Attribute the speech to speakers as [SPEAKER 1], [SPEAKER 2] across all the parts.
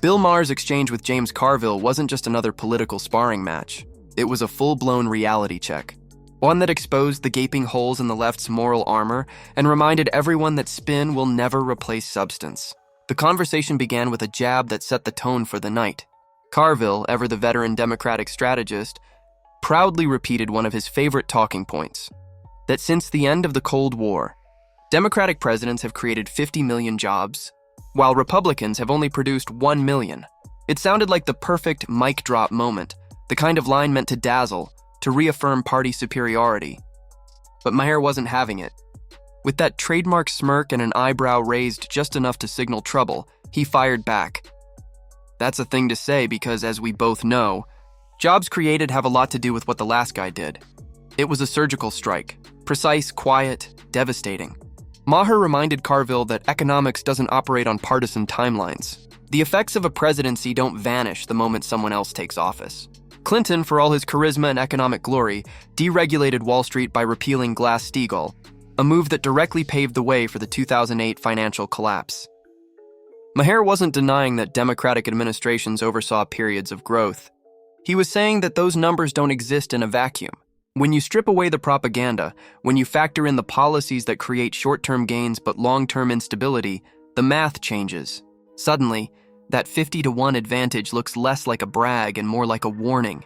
[SPEAKER 1] Bill Maher's exchange with James Carville wasn't just another political sparring match. It was a full-blown reality check. One that exposed the gaping holes in the left's moral armor and reminded everyone that spin will never replace substance. The conversation began with a jab that set the tone for the night. Carville, ever the veteran Democratic strategist, proudly repeated one of his favorite talking points, that since the end of the Cold War, Democratic presidents have created 50 million jobs, while Republicans have only produced 1 million. It sounded like the perfect mic drop moment, the kind of line meant to dazzle, to reaffirm party superiority. But Maher wasn't having it. With that trademark smirk and an eyebrow raised just enough to signal trouble, he fired back. That's a thing to say because, as we both know, jobs created have a lot to do with what the last guy did. It was a surgical strike, precise, quiet, devastating. Maher reminded Carville that economics doesn't operate on partisan timelines. The effects of a presidency don't vanish the moment someone else takes office. Clinton, for all his charisma and economic glory, deregulated Wall Street by repealing Glass-Steagall, a move that directly paved the way for the 2008 financial collapse. Maher wasn't denying that Democratic administrations oversaw periods of growth. He was saying that those numbers don't exist in a vacuum. When you strip away the propaganda, when you factor in the policies that create short-term gains but long-term instability, the math changes. Suddenly, that 50-to-1 advantage looks less like a brag and more like a warning.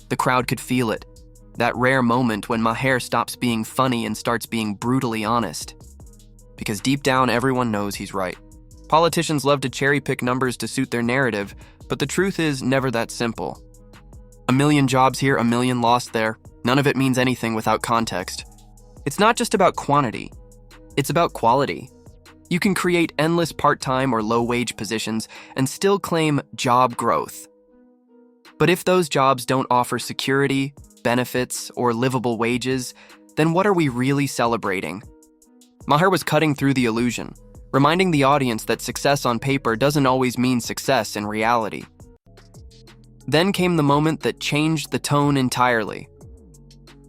[SPEAKER 1] The crowd could feel it. That rare moment when Maher stops being funny and starts being brutally honest. Because deep down, everyone knows he's right. Politicians love to cherry-pick numbers to suit their narrative, but the truth is never that simple. 1 million jobs here, 1 million lost there. None of it means anything without context. It's not just about quantity. It's about quality. You can create endless part-time or low-wage positions and still claim job growth. But if those jobs don't offer security, benefits, or livable wages, then what are we really celebrating? Maher was cutting through the illusion, reminding the audience that success on paper doesn't always mean success in reality. Then came the moment that changed the tone entirely.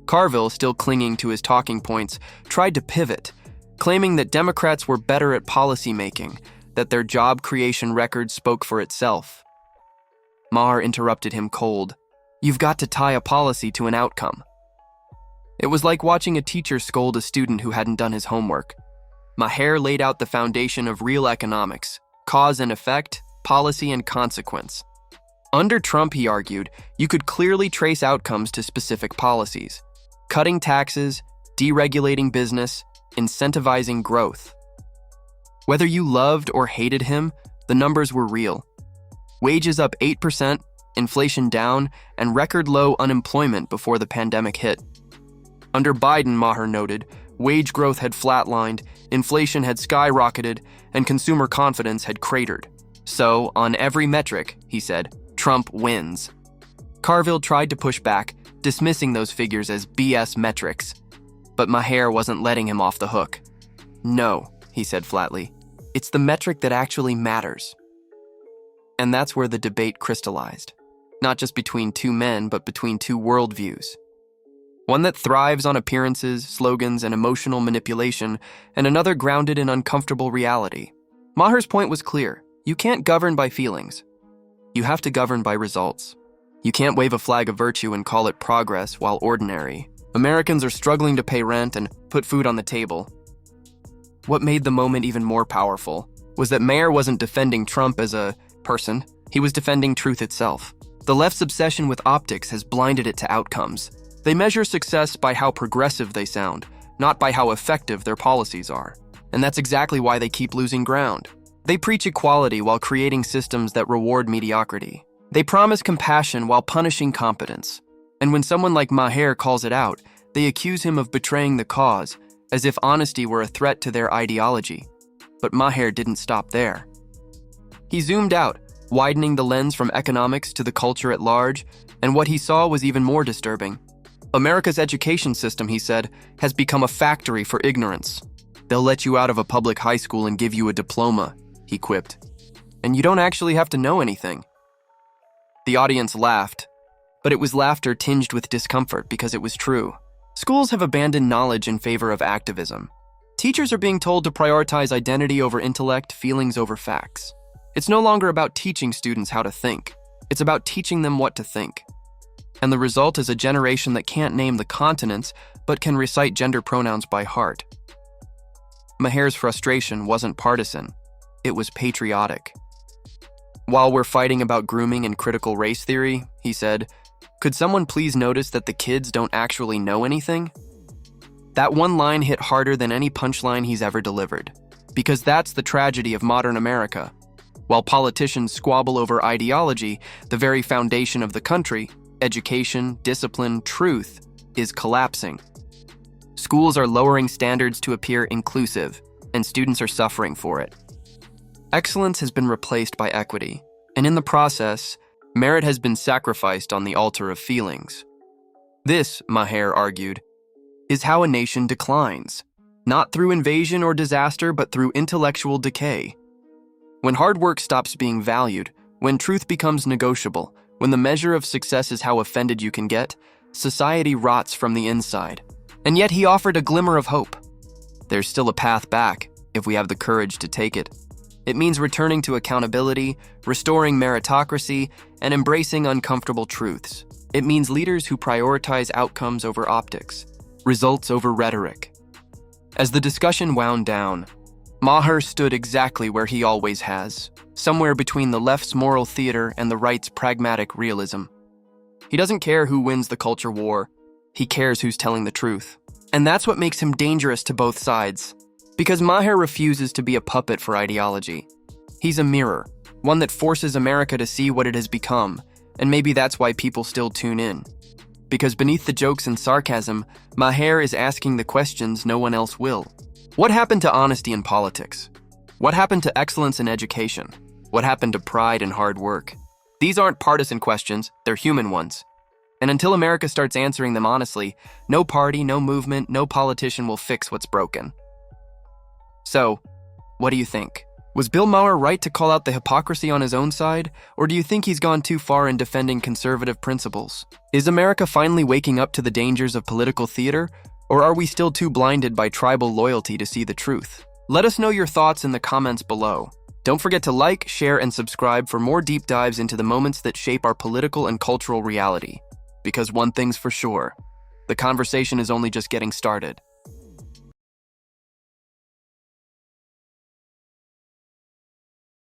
[SPEAKER 1] Carville, still clinging to his talking points, tried to pivot, claiming that Democrats were better at policymaking, that their job creation record spoke for itself. Maher interrupted him cold. You've got to tie a policy to an outcome. It was like watching a teacher scold a student who hadn't done his homework. Maher laid out the foundation of real economics, cause and effect, policy and consequence. Under Trump, he argued, you could clearly trace outcomes to specific policies. Cutting taxes, deregulating business, incentivizing growth. Whether you loved or hated him, the numbers were real. Wages up 8%, inflation down, and record low unemployment before the pandemic hit. Under Biden, Maher noted, wage growth had flatlined, inflation had skyrocketed, and consumer confidence had cratered. So, on every metric, he said, Trump wins. Carville tried to push back, dismissing those figures as BS metrics. But Maher wasn't letting him off the hook. No, he said flatly, it's the metric that actually matters. And that's where the debate crystallized. Not just between two men, but between two worldviews. One that thrives on appearances, slogans, and emotional manipulation, and another grounded in uncomfortable reality. Maher's point was clear. You can't govern by feelings. You have to govern by results. You can't wave a flag of virtue and call it progress while ordinary. Americans are struggling to pay rent and put food on the table. What made the moment even more powerful was that Maher wasn't defending Trump as a person. He was defending truth itself. The left's obsession with optics has blinded it to outcomes. They measure success by how progressive they sound, not by how effective their policies are. And that's exactly why they keep losing ground. They preach equality while creating systems that reward mediocrity. They promise compassion while punishing competence. And when someone like Maher calls it out, they accuse him of betraying the cause, as if honesty were a threat to their ideology. But Maher didn't stop there. He zoomed out, widening the lens from economics to the culture at large, and what he saw was even more disturbing. America's education system, he said, has become a factory for ignorance. They'll let you out of a public high school and give you a diploma, he quipped. And you don't actually have to know anything. The audience laughed, but it was laughter tinged with discomfort because it was true. Schools have abandoned knowledge in favor of activism. Teachers are being told to prioritize identity over intellect, feelings over facts. It's no longer about teaching students how to think. It's about teaching them what to think. And the result is a generation that can't name the continents, but can recite gender pronouns by heart. Maher's frustration wasn't partisan. It was patriotic. While we're fighting about grooming and critical race theory, he said, could someone please notice that the kids don't actually know anything? That one line hit harder than any punchline he's ever delivered, because that's the tragedy of modern America. While politicians squabble over ideology, the very foundation of the country, education, discipline, truth, is collapsing. Schools are lowering standards to appear inclusive, and students are suffering for it. Excellence has been replaced by equity, and in the process, merit has been sacrificed on the altar of feelings. This, Maher argued, is how a nation declines, not through invasion or disaster, but through intellectual decay. When hard work stops being valued, when truth becomes negotiable, when the measure of success is how offended you can get, society rots from the inside. And yet he offered a glimmer of hope. There's still a path back, if we have the courage to take it. It means returning to accountability, restoring meritocracy, and embracing uncomfortable truths. It means leaders who prioritize outcomes over optics, results over rhetoric. As the discussion wound down, Maher stood exactly where he always has, somewhere between the left's moral theater and the right's pragmatic realism. He doesn't care who wins the culture war. He cares who's telling the truth. And that's what makes him dangerous to both sides. Because Maher refuses to be a puppet for ideology. He's a mirror, one that forces America to see what it has become, and maybe that's why people still tune in. Because beneath the jokes and sarcasm, Maher is asking the questions no one else will. What happened to honesty in politics? What happened to excellence in education? What happened to pride and hard work? These aren't partisan questions, they're human ones. And until America starts answering them honestly, no party, no movement, no politician will fix what's broken. So, what do you think? Was Bill Maher right to call out the hypocrisy on his own side, or do you think he's gone too far in defending conservative principles? Is America finally waking up to the dangers of political theater, or are we still too blinded by tribal loyalty to see the truth? Let us know your thoughts in the comments below. Don't forget to like, share, and subscribe for more deep dives into the moments that shape our political and cultural reality. Because one thing's for sure, the conversation is only just getting started.